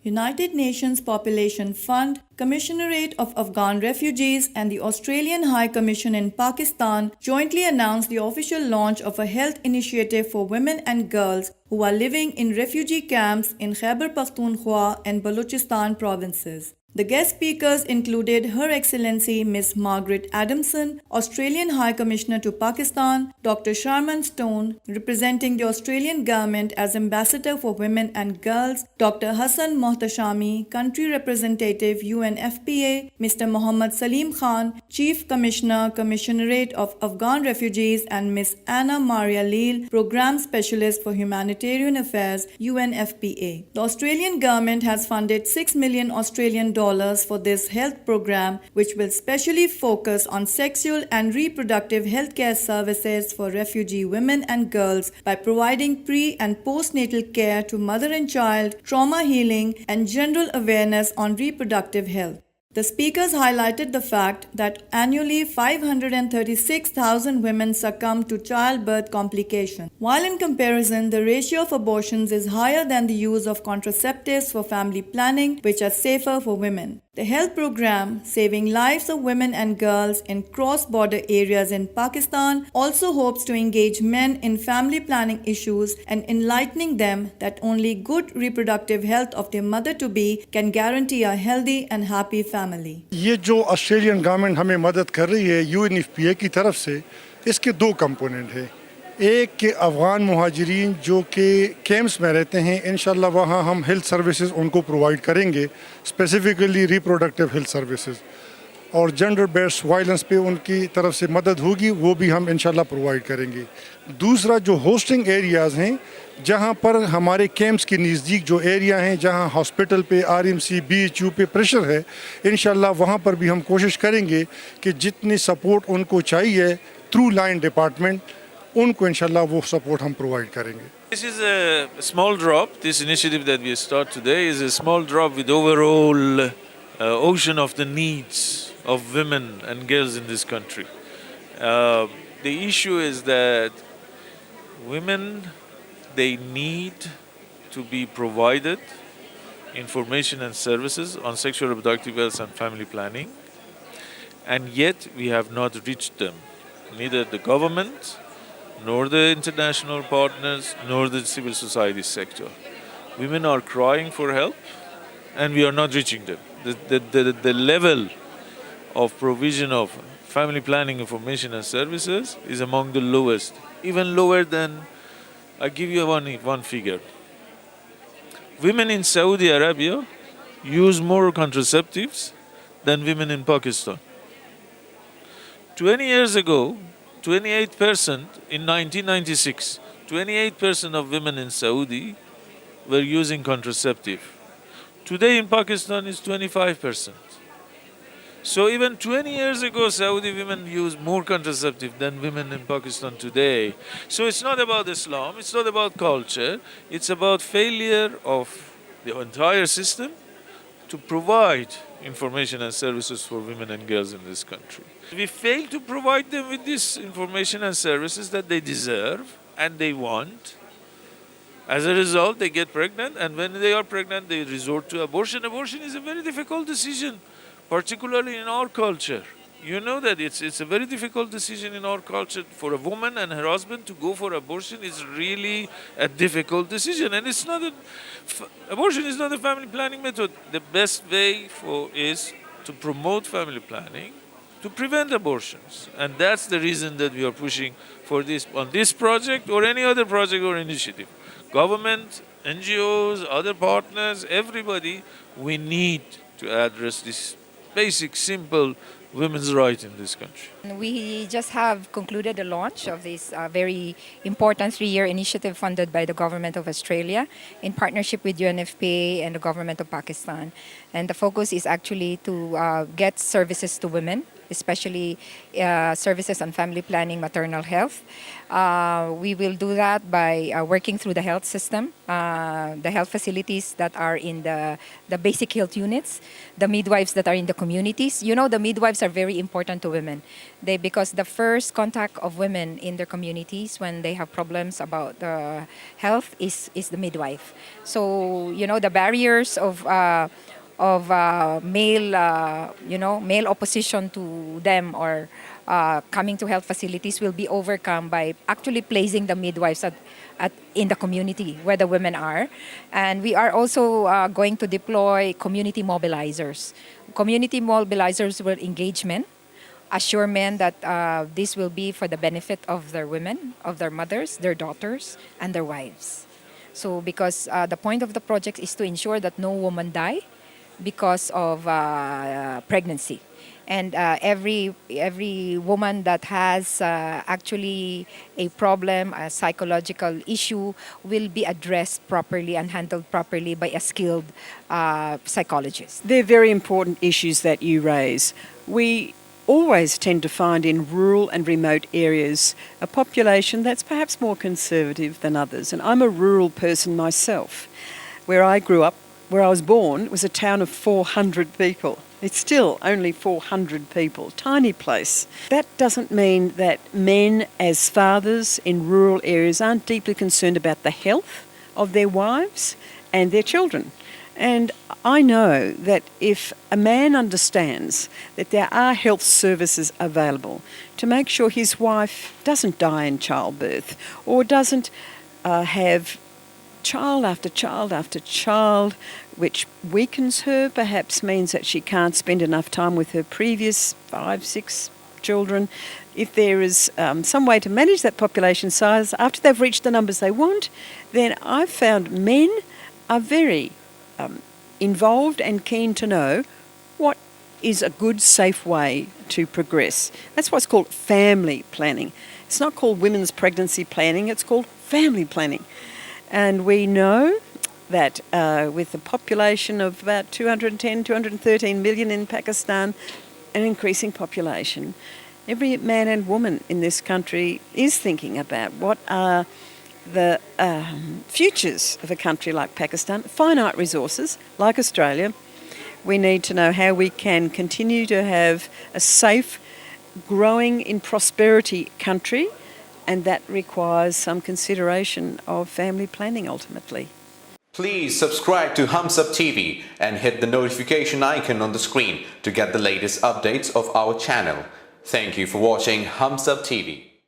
United Nations Population Fund, Commissionerate of Afghan Refugees, and the Australian High Commission in Pakistan jointly announced the official launch of a health initiative for women and girls who are living in refugee camps in Khyber Pakhtunkhwa and Balochistan provinces. The guest speakers included Her Excellency Ms. Margaret Adamson, Australian High Commissioner to Pakistan, Dr. Sharman Stone, representing the Australian Government as Ambassador for Women and Girls, Dr. Hassan Mohtashami, Country Representative UNFPA, Mr. Mohammad Salim Khan, Chief Commissioner, Commissionerate of Afghan Refugees, and Ms. Anna Maria Leal, Program Specialist for Humanitarian Affairs, UNFPA. The Australian Government has funded $6 million Australian for this health program, which will specially focus on sexual and reproductive healthcare services for refugee women and girls by providing pre- and postnatal care to mother and child, trauma healing, and general awareness on reproductive health. The speakers highlighted the fact that annually 536,000 women succumb to childbirth complications, while in comparison the ratio of abortions is higher than the use of contraceptives for family planning, which are safer for women. The health program, Saving Lives of Women and Girls in Cross-Border Areas in Pakistan, also hopes to engage men in family planning issues and enlightening them that only good reproductive health of their mother-to-be can guarantee a healthy and happy family. ये जो Australian government हमें मदद कर रही है UNFPA की तरफ से, इसके दो कंपोनेंट हैं। एक कि अफ़गान मुहाजिरीन जो कि कैंप्स में रहते हैं, इंशाल्लाह वहाँ हम हेल्थ सर्विसेज उनको प्रोवाइड करेंगे, स्पेसिफिकली रिप्रोडक्टिव हेल्थ सर्विसेज, और जेंडर बेस्ड वायलेंस पे उनकी तरफ से मदद होगी, वो भी हम इंशाल्लाह प्रोवाइड करेंगे। दूसरा जो होस्टिंग एरियाज़ हैं, जहाँ पर हमारे कैंप्स के नज़दीक जो एरिया हैं, जहाँ हॉस्पिटल पे आरएमसी बीएचयू पे प्रेशर है, इंशाल्लाह वहाँ पर भी हम कोशिश करेंगे कि जितनी सपोर्ट उनको चाहिए थ्रू लाइन डिपार्टमेंट, उनको इंशाल्लाह वो सपोर्ट हम प्रोवाइड करेंगे। This is a small drop. This initiative that we start today is a small drop with overall ocean of the needs of women and girls in this country. The issue is that women, they need to be provided information and services on sexual reproductive health and family planning, and yet we have not reached them, neither the government nor the international partners, nor the civil society sector. Women are crying for help, and we are not reaching them. The level of provision of family planning information and services is among the lowest, even lower than, I give you one figure. Women in Saudi Arabia use more contraceptives than women in Pakistan. 20 years ago, 28% in 1996, 28% of women in Saudi were using contraceptive. Today in Pakistan is 25%. So even 20 years ago, Saudi women used more contraceptive than women in Pakistan today. So it's not about Islam, it's not about culture, it's about failure of the entire system to provide information and services for women and girls in this country. We fail to provide them with this information and services that they deserve and they want. As a result, they get pregnant, and when they are pregnant, they resort to abortion. Abortion is a very difficult decision, particularly in our culture. You know that it's a very difficult decision in our culture. For a woman and her husband to go for abortion is really a difficult decision. And abortion is not a family planning method. The best way is to promote family planning, to prevent abortions. And that's the reason that we are pushing for this, on this project or any other project or initiative. Government, NGOs, other partners, everybody, we need to address this basic, simple women's right in this country. We just have concluded the launch of this very important 3-year initiative funded by the Government of Australia in partnership with UNFPA and the Government of Pakistan. And the focus is actually to get services to women especially services on family planning, maternal health. We will do that by working through the health system, the health facilities that are in the basic health units, the midwives that are in the communities. You know, the midwives are very important to women. Because the first contact of women in their communities when they have problems about health is the midwife. So, you know, the barriers of male opposition to them or coming to health facilities will be overcome by actually placing the midwives in the community where the women are. And we are also going to deploy community mobilizers. Community mobilizers will engage men, assure men that this will be for the benefit of their women, of their mothers, their daughters, and their wives. So because the point of the project is to ensure that no woman die because of pregnancy. And every woman that has actually a problem, a psychological issue, will be addressed properly and handled properly by a skilled psychologist. They're very important issues that you raise. We always tend to find in rural and remote areas a population that's perhaps more conservative than others. And I'm a rural person myself. Where I grew up, where I was born, was a town of 400 people. It's still only 400 people, tiny place. That doesn't mean that men as fathers in rural areas aren't deeply concerned about the health of their wives and their children. And I know that if a man understands that there are health services available to make sure his wife doesn't die in childbirth or doesn't have child after child after child, which weakens her, perhaps means that she can't spend enough time with her previous 5, 6 children. If there is some way to manage that population size after they've reached the numbers they want, then I've found men are very involved and keen to know what is a good, safe way to progress. That's what's called family planning. It's not called women's pregnancy planning, it's called family planning. And we know that with a population of about 210, 213 million in Pakistan, an increasing population, every man and woman in this country is thinking about what are the futures of a country like Pakistan, finite resources like Australia. We need to know how we can continue to have a safe, growing in prosperity country, and that requires some consideration of family planning ultimately. Please subscribe to HumSub.TV and hit the notification icon on the screen to get the latest updates of our channel. Thank you for watching HumSub.TV.